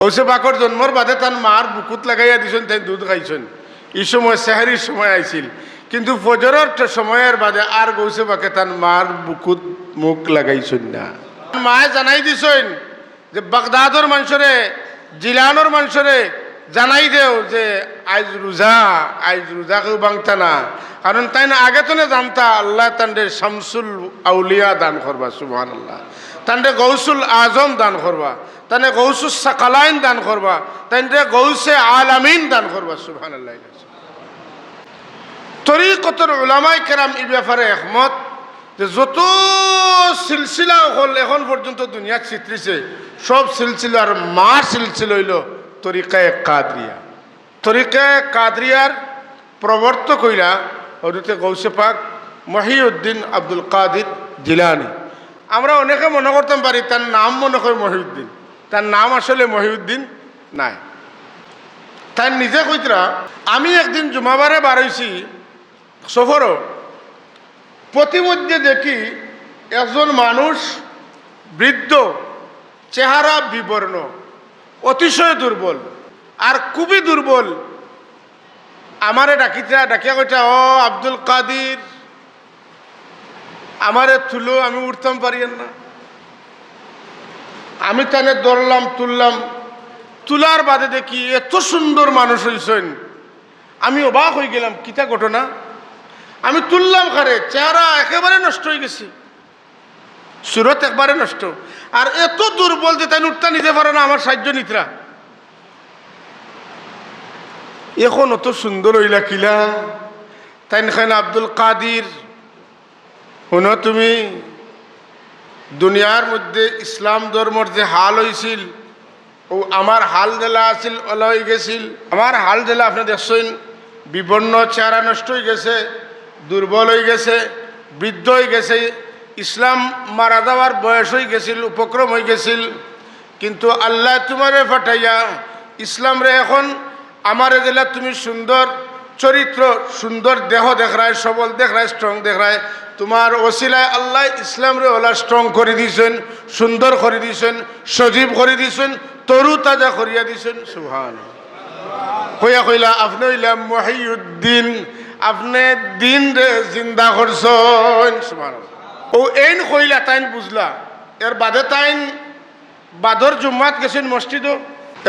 গৌসে পাকর জন্মর বাদে তার মার বুকুত লাগাইয়া দিছেন, তাই দুধ খাইছেন। এই সময় সেহারির সময় আইছিল, কিন্তু ফজরের সময়ের বাদে আর গৌসে পাকে তার মার বুকুত মুখ লাগাইছেন না। মায়ে জানাই দিছেন যে বাগদাদর মানুষরে, জিলানোর মানুষরে জানাই দেও যে আইজ রোজা কেউ বাংতা না, কারণ তাই না আগে তো না জানতা আল্লাহ তান্ডে শামসুল আউলিয়া দান করবা, সুবহানাল্লাহ, তান্ডে গৌসুল আজম দান করবা, তানে গৌসুল সাকালাইন দান করবা, তাইতে গৌসে আলামিন দান করবা, সুবহানাল্লাহ। তরিকতর উলামায়ে কেরাম এই ব্যাপারে একমত যে যত সিলসিলা হল এখন পর্যন্ত দুনিয়া চিত্রিছে, সব সিলসিলার মা সিলসিলা হইল তরিকায়ে কাদরিয়া। তরিকায়ে কাদরিয়ার প্রবর্তক হইলা হযরতে গৌসে পাক মহিউদ্দিন আব্দুল কাদির জিলানী। আমরা অনেকে মনে করতাম পারি তার নাম মনে করি মহিউদ্দিন, তার নাম আসলে মহিউদ্দিন নাই। তাই নিজে কইতরা, আমি একদিন জুমাবারে বার হইছি সফরও, প্রতিমধ্যে দেখি একজন মানুষ বৃদ্ধ, চেহারা বিবর্ণ, অতিশয় দুর্বল, আর খুবই দুর্বল, আমারে ডাকিয়া কইটা, ও আব্দুল কাদির, আমারে তুলো, আমি উঠতাম পারিয়েন না। আমি তানে ধরলাম, তুললাম, তুলার বাদে দেখি এত সুন্দর মানুষ হইছেন, আমি অবাক হয়ে গেলাম, কিতা ঘটনা। আমি তুললাম খারে, চেহারা একেবারে নষ্ট হয়ে গেছে, সুরত একবারে নষ্ট, আর এত দুর্বল যে তাই উঠতে নিতে পারে না আমার সাহায্য নিতরা। এখন অত সুন্দর হইলা কিলা, তাই খান আব্দুল কাদির, শুনো তুমি, দুনিয়ার মধ্যে ইসলাম ধর্মর যে হাল হয়েছিল, ও আমার হাল জেলা আছিল, ওলা হয়ে গেছিল। আমার হাল জেলা আপনি দেখছেন, বিবর্ণ, চেহারা নষ্ট হয়ে গেছে, দুর্বল হয়ে গেছে, বৃদ্ধ হয়ে গেছে, ইসলাম মারা যাওয়ার বয়স হয়ে গেছিল, উপক্রম হয়ে গেছিল, কিন্তু আল্লাহ তোমারে ফাটাইয়া ইসলাম রে এখন আমার জেলা তুমি সুন্দর চরিত্র, সুন্দর দেহ দেখায়, সবল দেখায়, স্ট্রং দেখায়, তোমার ওসিলায় আল্লাহ ইসলাম রে ওলা স্ট্রং করে দিয়েছেন, সুন্দর করে দিয়েছেন, সজীব করে দিয়েছেন, তরু তাজা করিয়া দিয়েছেন। সুবহানাল্লাহ। কইয়া কইলা আপনি হইলা মহিউদ্দিন, আপনি দিন রে জিন্দা করছেন। সুবহানাল্লাহ। ও এইন কইলা তাইন বুঝলা, এর বাদে তাইন বাদর জুম্মাত গেছেন মসজিদও।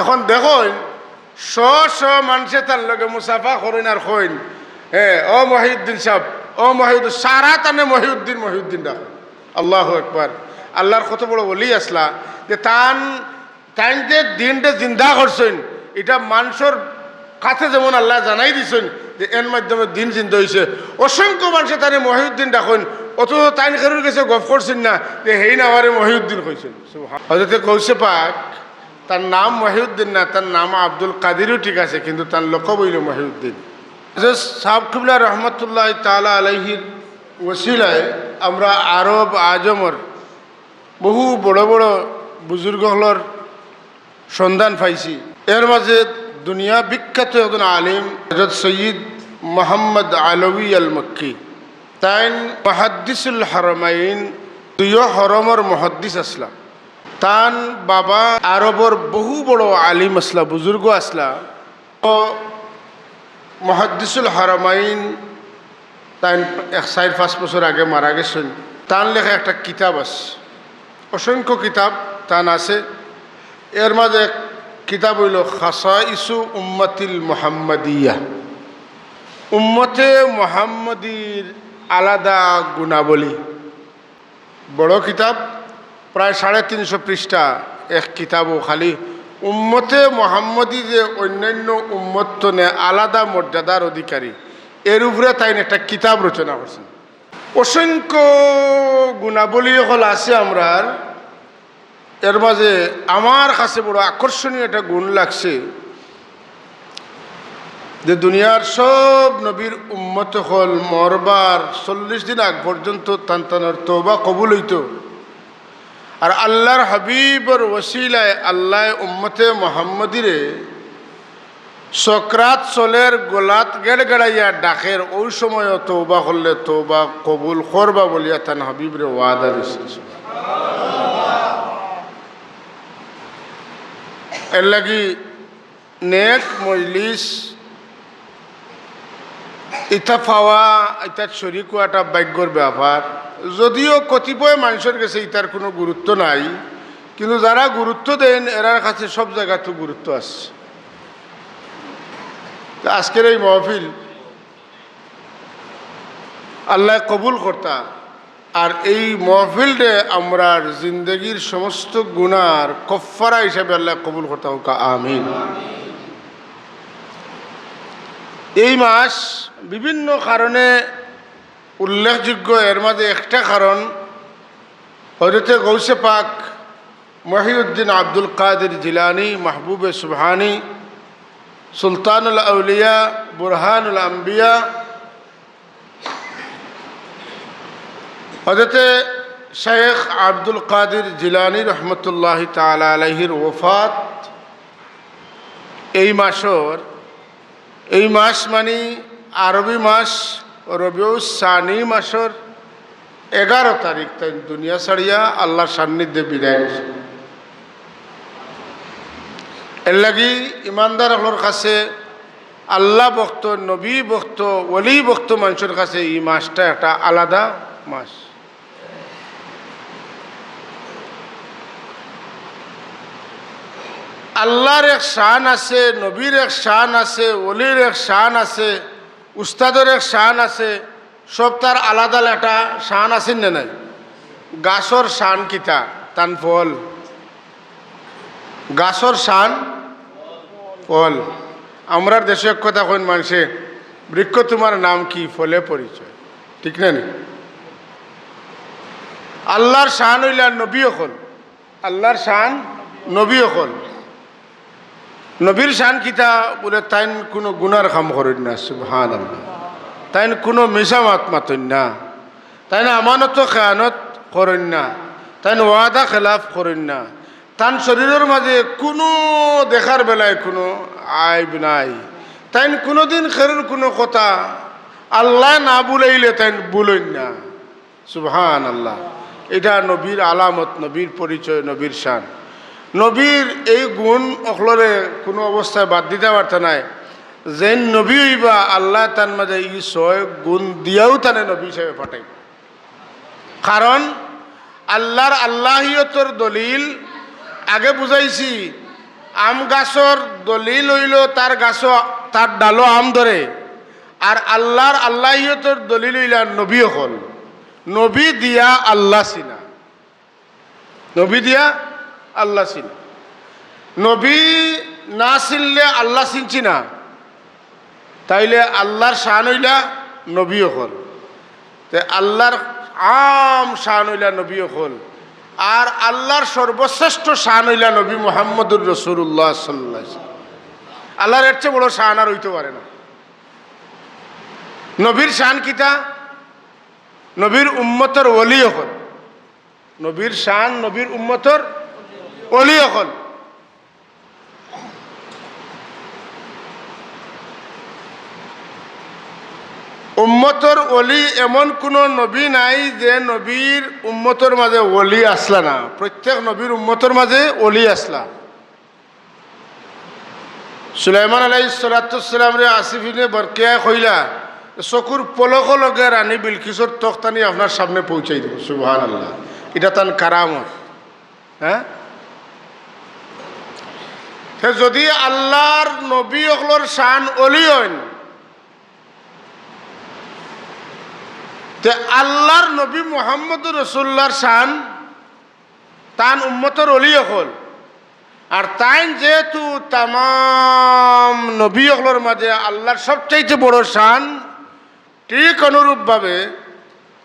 এখন দেখুন শ মানুষে তার লগে মুসাফা করেন আর কইন, ও মহিউদ্দিন সাহেব, ও মহিউদ্দিন, সারা তানে মহিউদ্দিন মহিউদ্দিন ডাক। আল্লাহু আকবার। আল্লাহর কত বড় বলি আসলা যে তাইন যে দিনটা জিন্দা করছেন, এটা মানুষের কাছে যেমন আল্লাহ জানাই দিছেন যে এর মাধ্যমে দিন জিন্দা হয়েছে। অসংখ্য মানুষে তানে মহিউদ্দিন ডাকেন, অথচ তাইন খেরুর কাছে গপ করছেন না যে হেই না আমারে মহিউদ্দিন কইছেন। হযরতে গৌসে পাক তার নাম মহিউদ্দিন না, তার নাম আব্দুল কাদিরও ঠিক আছে, কিন্তু তার লকব হইল মহিউদ্দিন। সাহেব কিবলা রহমতুল্লাহ তাআলা আলাইহির ওসিলায় আমরা আরব আজমর বহু বড় বড় বুজুর্গহলর সন্ধান পাইছি। এর মাঝে দুনিয়া বিখ্যাত একজন আলিম হযরত সৈয়দ মোহাম্মদ আলভী আল মক্কি, তাইন মুহাদ্দিসুল হারামাইন, দুইও হরমর মুহাদ্দিস আসলা। তান বাবা আরবর বহু বড় আলিম আসলা, বুজুর্গ আসলা। ও মুহাদ্দিসুল হারামাইন তাই 4-5 বছর আগে মারা গেছেন। তান লেখা একটা কিতাব আছে, অসংখ্য কিতাব তান আছে। এর মাঝে এক কিতাব হইল খাসাইসু উম্মতিল মুহাম্মাদিয়া, উম্মতে মুহাম্মদীর আলাদা গুণাবলী। বড় কিতাব, প্রায় 350 পৃষ্ঠা এক কিতাবও খালি উম্মতে মুহাম্মদী যে অন্যান্য উম্মত নে আলাদা মর্যাদার অধিকারী, এর উপরে তাই একটা কিতাব রচনা করছেন। অসংখ্য গুণাবলী হল আছে আমরার। এর মাঝে আমার কাছে বড় আকর্ষণীয় একটা গুণ লাগছে যে দুনিয়ার সব নবীর উম্মত হল মরবার 40 দিন আগ পর্যন্ত তান্তানোর তওবা কবুল হইত, আর আল্লাহর হাবিবর ওসিলায় আল্লাহ উম্মতে মুহাম্মদীরে সকরাত চলের গোলাত গেড়গেড়াইয়া ডাকের, ওই সময়ও তওবা করলে তওবা কবুল করবা বলিয়া তান হাবিবরে ওয়াদা দিছে। এর লাগি নেক মজলিস ইটা পাওয়া, ইটার শরীক হওয়াটা ভাগ্যর ব্যাপার। যদিও কতিপয় মানুষের কাছে ইটার কোনো গুরুত্ব নাই, কিন্তু যারা গুরুত্ব দেন এরার কাছে সব জায়গাতে গুরুত্ব আছে। আজকের এই মাহফিল আল্লাহ কবুল করতা, আর এই মাহফিলটা আমরা জিন্দগির সমস্ত গুনার কফারা হিসাবে আল্লাহ কবুল করতা হোক, আমিন। এই মাস বিভিন্ন কারণে উল্লেখযোগ্য। এর মাঝে একটা কারণ হযরতে গৌসে পাক মহিউদ্দিন আব্দুল কাদের জিলানী মাহবুবে সুবহানী সুলতানুল আউলিয়া বুরহানুল আম্বিয়া হযরতে শেখ আব্দুল কাদের জিলানী রহমতুল্লাহি তাআলা আলাইহির ওফাত এই মাসর, এই মাস মানে আরবি মাস রবিউস সানি মাসর 11 তারিখ তাই দুনিয়া ছাড়িয়া আল্লাহর সান্নিধ্যে বিদায় নিয়েছে। এর লাগি ইমানদার হলোর কাছে, আল্লাহ ভক্ত, নবী ভক্ত, ওলি ভক্ত মানুষের কাছে এই মাসটা একটা আলাদা মাস। আল্লাহর এক শান আছে, নবীর এক শান আছে, ওলির এক শান আছে, উস্তাদের এক শান আছে, সব তার আলাদা একটা শান আছে না নাই? গাছর শান কিতা তান ফল, গাছর শান ফল। আমরা দেশে এক কথা কইন মানুষে, বৃক্ষ তোমার নাম কি, ফলে পরিচয়, ঠিক না? আল্লাহর শান হইলা নবী হল, আল্লাহর শান নবী হল। নবীর শান কিতা বলে তাইন কোনো গুনার কাম করেন না, সুবহানাল্লাহ। তাইন কোনো মিশা মাত মাতেন না, তাইন আমানত খেয়ানত করেন না, তাইন ওয়াদা খেলাফ করেন না, তান শরীরের মাঝে কোনো দেখার বেলায় কোনো আইব নাই, তাইন কোনোদিন খেরুর কোনো কথা আল্লাহ না বুলাইলে তাইন বুলেন না, সুবহানাল্লাহ। এটা নবীর আলামত, নবীর পরিচয়, নবীর শান। নবীর এই গুণ অখলরে কোনো অবস্থায় বাদ দিতে পারত নাই। যেন নবী হইবা আল্লাহ তার মাঝে ই 6 গুণ দিয়াও তানে নবী হিসেবে পাঠাই। কারণ আল্লাহর আল্লাহিয়তর দলিল আগে বুঝাইছি। আম গাছর দলিল হইল তার গাছ, তার ডালো আম ধরে। আর আল্লাহর আল্লাহিয়তর দলিল হইল নবী হল। নবী দিয়া আল্লাহ চিনা, নবী দিয়া আল্লাহ চিনা। নবী না চিনলে আল্লাহ চিনছি না, তাইলে আল্লাহর শান হইলা নবী হল। তে আল্লাহর আম শান হইলা নবী হল। আর আল্লাহর সর্বশ্রেষ্ঠ শান হইলা নবী মুহাম্মদুর রাসূলুল্লাহ সাল্লাল্লাহু আলাইহি ওয়াসাল্লাম। আল্লাহর এর চেয়ে বড় শান আর হইতে পারে না। নবীর শান কিতা? নবীর উম্মতের ওলি হল। নবীর শান নবীর উম্মতের ওলি হল। উম্মতর ওলি এমন কোন নবী নাই যে নবীর উম্মতর মাঝে ওলি আসলা না। প্রত্যেক নবীর উম্মতর মাঝে ওলি আসলা। সুলাইমান আলাইহিস সালাতু ওয়াসসালাম রে আসিফিনে বরকিয়া কইলা, চকুর পলক লগে রানী বিলকিসর তখতানি আপনার সামনে পৌঁছাই দেব। সুবহানাল্লাহ, এটা তান কারামত। হ্যাঁ, যদি আল্লাহর নবী হলর শান ওলি হন, তে আল্লাহর নবী মুহাম্মদুর রাসূলুল্লাহর শান তান উম্মতর ওলি হল। আর তাই যেহেতু তাম নবী হলর মাঝে আল্লাহর সবচাইতে বড় শান, ঠিক অনুরূপভাবে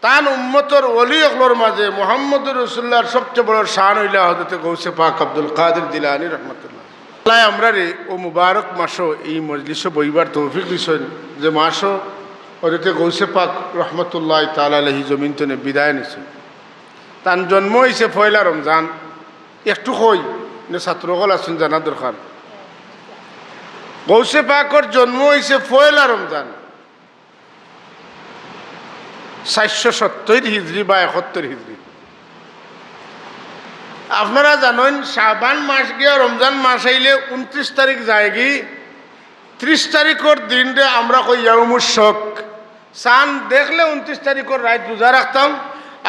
তান উম্মতর ওলি হলর মাঝে মুহাম্মদুর রাসূলুল্লাহর সবচেয়ে বড় শান হইলা হযরত গৌসে পাক আব্দুল কাদের জিলানী রাহমাতুল্লাহ। আল্লাহ আমরা রে ও মুবারক মাসও এই মজলিসে বইবার তৌফিক দিছেন, যে মাসও হযরত গৌসে পাক রহমতুল্লাহ তাআলা আলাইহি জমিন তনে বিদায় নিছে। তার জন্ম হয়েছে 1 রমজান। একটু কই না ছাত্রসকল আছেন জানা দরকার। গৌসে পাকর জন্ম হয়েছে 1 রমজান 470 হিজরি বা 71 হিজরি। আপনারা জানেন শাবান মাস গিয়া রমজান মাস আইলে 29 তারিখ যায় কি 30 তারিখের দিনরে আমরা কই ইয়াউমুশ শক। চাঁদ দেখলে 29 তারিখের রাত রোজা রাখতাম,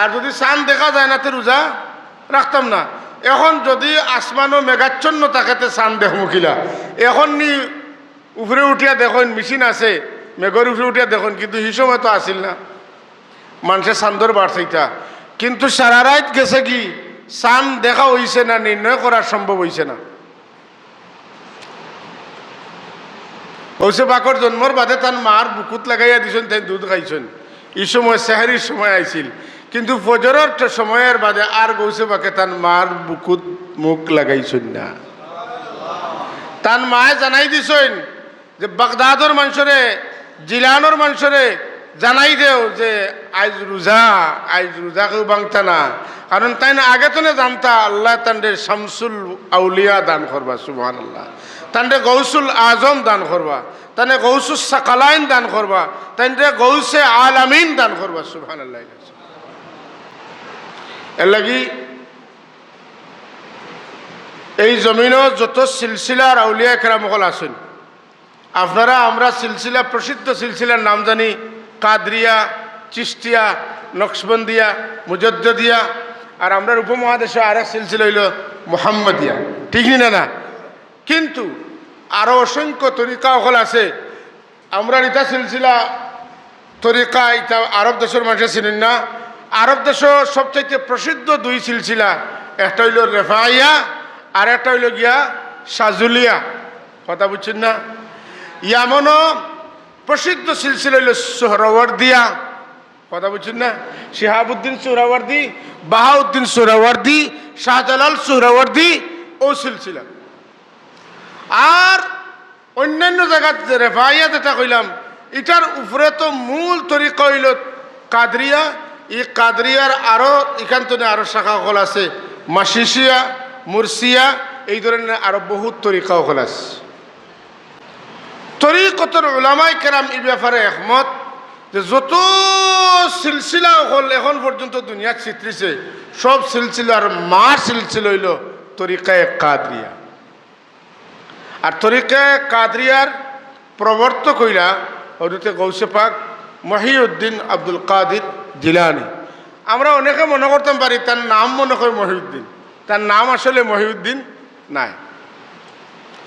আর যদি চাঁদ দেখা যায় না তো রোজা রাখতাম না। এখন যদি আসমানও মেঘাচ্ছন্ন থাকেতে চাঁদ দেখমু কিলা। এখন নি উপরে উঠিয়া দেখুন মেশিন আছে, মেঘর উপরে উঠিয়া দেখুন, কিন্তু সেই সময় তো আসিল না, মানুষের চান্দর বাড়ছাইতা। কিন্তু সারা রাত গেছে কি চাঁদ দেখা হইছে না, নির্ণয় করা সম্ভব হইছে না। হইছে বাকর জন্মর বাদে তার মার বুকুত লাগাইয়া দিছেন, তাই দুধ খাইছেন। এই সময় সেহারির সময় আইছিল, কিন্তু ফজরের সময়ের বাদে আর গৌসে বাকে তার মার বুকুত মুখ লাগাইছেন না। তার মায়ে জানাই দিছেন যে বাগদাদর মানুষরে, জিলানোর মানুষরে জানাই দেও যে আজ রোজা কেউ বাংতা না, কারণ তাই না আগে তো না জানতা আল্লাহ তান্ডে শামসুল আউলিয়া দান করবা, সুবহানাল্লাহ, তান্ডে গৌসুল আজম দান করবা, তানে গৌসুল সাকালাইন দান করবা, তান্ডে গৌসে আলামিন দান করবা, সুবহানাল্লাহ। এর লাগি এই জমিনও যত সিলসিলার আউলিয়া কেরামকল আছেন, আপনারা আমরা সিলসিলা, প্রসিদ্ধ সিলসিলার নাম জানি কাদরিয়া, চিশতিয়া, নকশবন্দিয়া, মুজদ্দিদিয়া, আর আমরা উপমহাদেশে আরেক সিলসিলা হইল মুহাম্মদিয়া, ঠিক না না? কিন্তু আরও অসংখ্য তরিকা হল আছে। আমরা ইটা সিলসিলা তরিকা ইটা আরব দেশের মানুষের চিনেন না। আরব দেশের সবচাইতে প্রসিদ্ধ দুই সিলসিলা, একটা হইল রেফাইয়া আর একটা হইল গিয়া সাজুলিয়া, কথা বুঝছেন না? ইয়ামনও প্রসিদ্ধ সিলসিলা হইল সোহরাওয়ার্দিয়া, কথা বুঝছেন না? শিহাব উদ্দিন সোহরাওয়ার্দি, বাহাউদ্দিন সোহরাওয়ার্দি, শাহজালাল সোহরাওয়ার্দি, ও সিলসিলা। আর অন্যান্য জায়গা রেফাইয়া যেটা কইলাম, এটার উপরে তো মূল তরিকা হইল কাদরিয়া। এই কাদরিয়ার আরও এখান থেকে আরও শাখা হল আছে, মাসিসিয়া, মুরসিয়া, এই ধরনের আরো বহুত তরিকা হল আছে। তরিকতর উলামায়ে কেরাম এই ব্যাপারে একমত যে যত সিলসিলা হল এখন পর্যন্ত দুনিয়া চিত্রিছে, সব সিলসিলার মা সিলসিলা হইল তরিকায়ে কাদরিয়া। আর তরিকায়ে কাদরিয়ার প্রবর্তক হইলা হযরতে গৌসে পাক মহিউদ্দিন আব্দুল কাদির জিলানী। আমরা অনেকে মনে করতাম পারি তার নাম মনে করি মহিউদ্দিন, তার নাম আসলে মহিউদ্দিন নাই।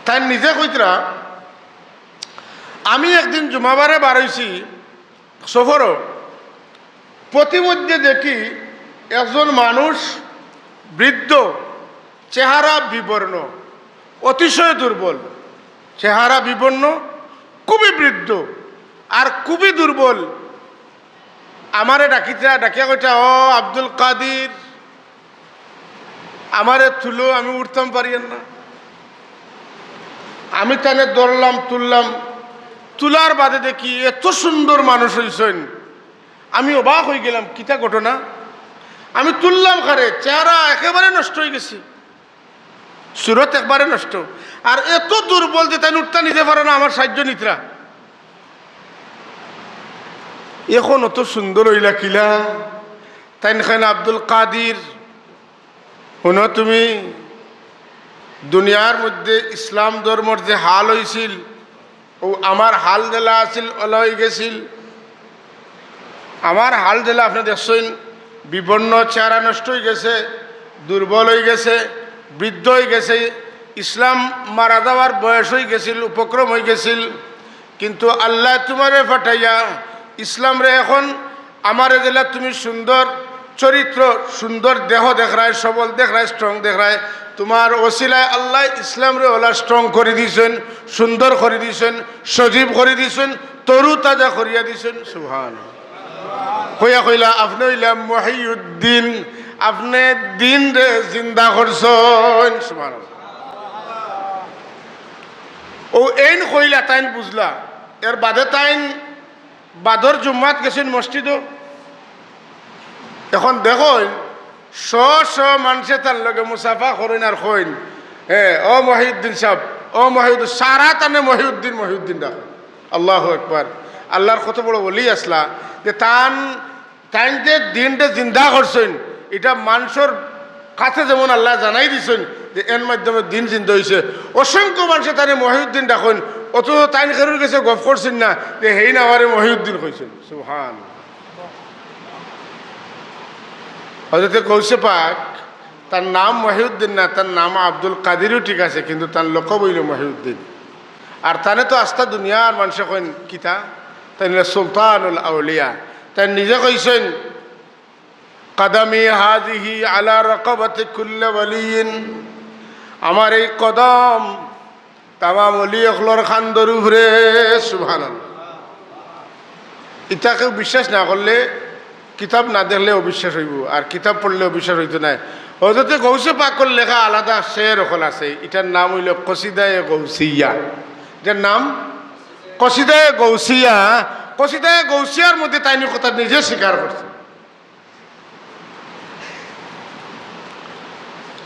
তাই নিজে কইতরা, আমি একদিন জুমাবারে বার হইছি সফরও, প্রতিমধ্যে দেখি একজন মানুষ বৃদ্ধ, চেহারা বিবর্ণ, অতিশয় দুর্বল, চেহারা বিবর্ণ, খুবই বৃদ্ধ আর খুবই দুর্বল। আমারে ডাকিয়া কইটা, ও আব্দুল কাদির, আমারে তুলো, আমি উঠতাম পারিয়েন না। আমি তানে দৌড়লাম, তুললাম, তুলার বাদে দেখি এত সুন্দর মানুষ হইছেন, আমি অবাক হয়ে গেলাম, কিতা ঘটনা। আমি তুললাম খারে, চেহারা একেবারে নষ্ট হয়ে গেছে, সুরত একবারে নষ্ট, আর এত দুর্বল যে তাই উঠতা নিতে পারে না আমার সাহায্য নিতরা। এখন অত সুন্দর হইলা কিলা? তাই না আব্দুল কাদির, শুনো তুমি, দুনিয়ার মধ্যে ইসলাম ধর্মর যে হাল হয়েছিল, ও আমার হাল জেলা আছিল ওলা হয়ে গেছিল। আমার হাল জেলা আপনি দেখছেন, বিবর্ণ, চেহারা নষ্ট হয়ে গেছে, দুর্বল হয়ে গেছে, বৃদ্ধ হয়ে গেছে, ইসলাম মারা যাওয়ার বয়স হয়ে গেছিল, উপক্রম হয়ে গেছিল। কিন্তু আল্লাহ তোমারে ফাটাইয়া ইসলাম রে এখন আমার জেলা তুমি সুন্দর চরিত্র, সুন্দর দেহ দেখায়, সবল দেখায়, স্ট্রং দেখায়, তোমার ওসিলায় আল্লাহ ইসলাম রে ওলা স্ট্রং করে দিয়েছেন, সুন্দর করে দিয়েছেন, সজীব করে দিয়েছেন, তরু তাজা করিয়া দিয়েছেন। সুবহানাল্লাহ। কইয়া কইলা আপনি হইলা মহিউদ্দিন, আপনি দিন রে জিন্দা করছেন। সুবহানাল্লাহ। ও এইন কইলা, তাইন বুঝলা। এর বাদে তাইন বাদর জুম্মাত গেছেন মসজিদও। এখন দেখুন মানুষে তার লগে মুসাফা করেন আর কইন, হ্যাঁ ও মহিউদ্দিন সাহেব, ও মহিউদ্দিন, সারা তানে মহিউদ্দিন মহিউদ্দিন ডাক। আল্লাহু আকবার। আল্লাহর কত বড় বলি আসলা যে তান যে দিনটা জিন্দা করছেন, এটা মানুষের কাছে যেমন আল্লাহ জানাই দিছেন যে এর মাধ্যমে দিন চিন্তা হয়েছে, অসংখ্য মানুষে তারে মহিউদ্দিন ডাকেন, অথচ তাইন খেরুর কাছে গপ করছেন না যে হেই না আমারে মহিউদ্দিন কইছেন। সুবহান। হযরত গৌসে পাক তার নাম মহিউদ্দিন না, তার নাম আব্দুল কাদিরও ঠিক আছে, কিন্তু তার লকব হইল মহিউদ্দিন। আর তানে তো আস্থা দুনিয়ার মানুষে কইন কিতা, তাই সুলতানুল আউলিয়া। তাই নিজে কইছেন কদমি হাজিহি আলা রকবতি কুল্লি ওয়ালিয়িন, আমার এই কদম তামাম ওলি অখলর খান্দর উপরে। সুবহানাল্লাহ। ইটা কেউ বিশ্বাস না করলে, কিতাব না দেখলে অবিশ্বাস হইব, আর কিতাব পড়লে অবিশ্বাস হইতো না। হযরত গৌসে পাকর লেখা আলাদা শের ওখল আছে, এটার নাম হইল কসিদায়ে গৌসিয়া। যার নাম কসিদায়ে গৌসিয়া। কসিদায়ে গৌসিয়ার মধ্যে তাইনি কথা নিজে স্বীকার করছে।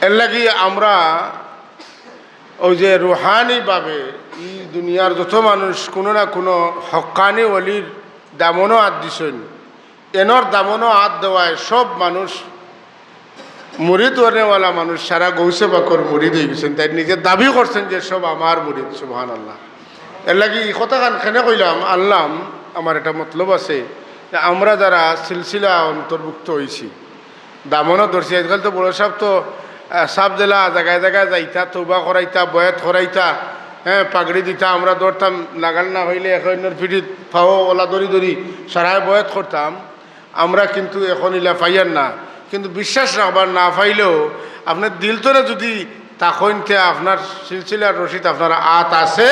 এর লাগি আমরা ওই যে রুহানিভাবে এই দুনিয়ার যত মানুষ কোনো না কোনো হক্কানি ওলির দামনও হাত দিছেন, এনর দামনও হাত দেওয়ায় সব মানুষ মুরিদ ওয়ালা মানুষ সারা গৌসে পাকর মুরিদ হয়ে গেছেন। তাই নিজে দাবি করছেন যে সব আমার মুরিদ। সুবহানাল্লাহ। এর লাগি এই কথাখান খেনে কইলাম আনলাম, আমার একটা মতলব আছে যে আমরা যারা সিলসিলা অন্তর্ভুক্ত হয়েছি, দামনও ধরছি। আজকাল তো বড় সাহেব তো সাপ জেলা জায়গায় জায়গায় যাইতা, তৌবা করাইতা, বয়াত করাইতা, হ্যাঁ পাগড়ি দিতা। আমরা ধরতাম লাগাল না হইলে এখনের পিঠিত ফাও ওলা দড়ি দড়ি সারায় বয়াত করতাম। আমরা কিন্তু এখন ইলা পাইয়ার না, কিন্তু বিশ্বাস রাখবার না পাইলেও আপনার দিল তোরে যদি তখনতে আপনার সিলসিলার রশিদ আপনার আত আছে,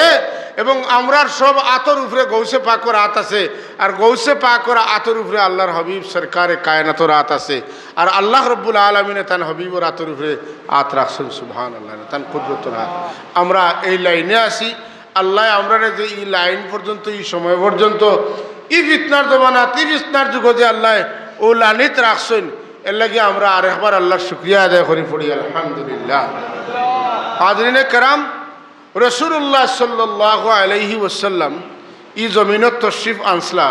এবং আমরার সব আতর উপরে গৌসে পাকর আত আছে, আর গৌসে পাকর আতর উপরে আল্লাহর হবিব সরকারে কায়নাতর আত আছে, আর আল্লাহ রব্বুল আলমিনে তান হবিবর আতর উপরে আত রাখছেন। সুবহানাল্লাহ। তান কুদরতুল হাত। আমরা এই লাইনে আসি, আল্লাহ আমরা যে এই লাইন পর্যন্ত, এই সময় পর্যন্ত, ই ফিতনার জমানা, ই ফিতনার যুগ যে আল্লাহ ও লানিত রাখছেন, এর লাগে আমরা আরেকবার আল্লাহর শুকরিয়া আদায় করি পড়ি আলহামদুলিল্লাহ। হাজরিনে কেরাম, রাসূলুল্লাহ সাল্লাল্লাহু আলাইহি ওয়াসাল্লাম ই জমিনত তশরিফ আনসলা,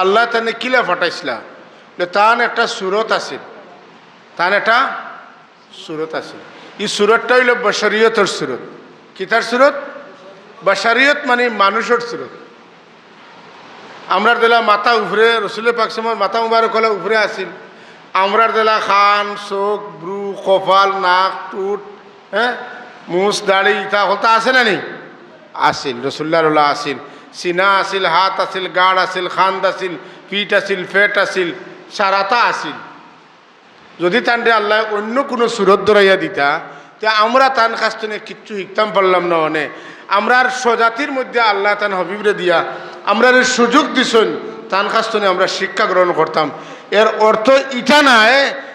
আল্লাহ তানে কিলা ফাটাইছিলা, তান একটা সুরত আছে, তান একটা সুরত আছে। এই সুরতটা হইল বশরিয়তের সুরত। কিতার সুরত? বশরিয়ত মানে মানুষের সুরত। আমরার দেলা মাথা উপরে, রসুল পাক সাল্লাল্লাহু মাথা মুবারক হলে উপরে আসিল। আমরার দেলা খান, চোখ, ব্রু, কপাল, নাক, টুট, হ্যাঁ মুছ, দাড়ি ইতা হলতা আছে না নি? আসিল। রসুল্লাহ আসিল। সিনা আসিল, হাত আসিল, গাড় আসিল, খান্দ আসিল, পিঠ আসিল, ফেট আসিল, সারাতা আসিল। যদি তানরে আল্লাহ অন্য কোনো সুরত ধরাইয়া দিতা, তে আমরা তান কাস্তনে কিচ্ছু শিখতাম পারলাম না। মানে আমরার স্বজাতির মধ্যে আল্লাহ তান হবিবরে দিয়া আমরা সুযোগ দিছেন, তান কাস্তনে আমরা শিক্ষা গ্রহণ করতাম। এর অর্থ ইটা নাই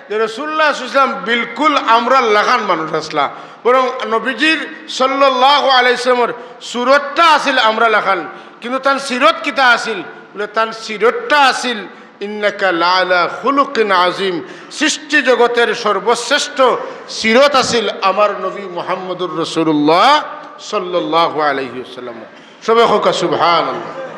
যে রাসূলুল্লাহ সাল্লাল্লাহু আলাইহি ওয়াসাল্লাম বিলকুল আমরা লাগান মানুষ আসলা, বরং নবীজির সাল্লাল্লাহু আলাইহি ওয়াসাল্লামের সুরতটা আসিল আমরা লাগান। কিন্তু তান সিরত কিতা আসিল? বলে তান সিরতটা আসিল ইন্নাকা লাআলা খুলুকিন আযীম। সৃষ্টি জগতের সর্বশ্রেষ্ঠ সিরত আসিল আমার নবী মুহাম্মদুর রাসূলুল্লাহ সাল্লাল্লাহু আলাইহি ওয়াসাল্লাম। সবাই হোক সুবহানাল্লাহ।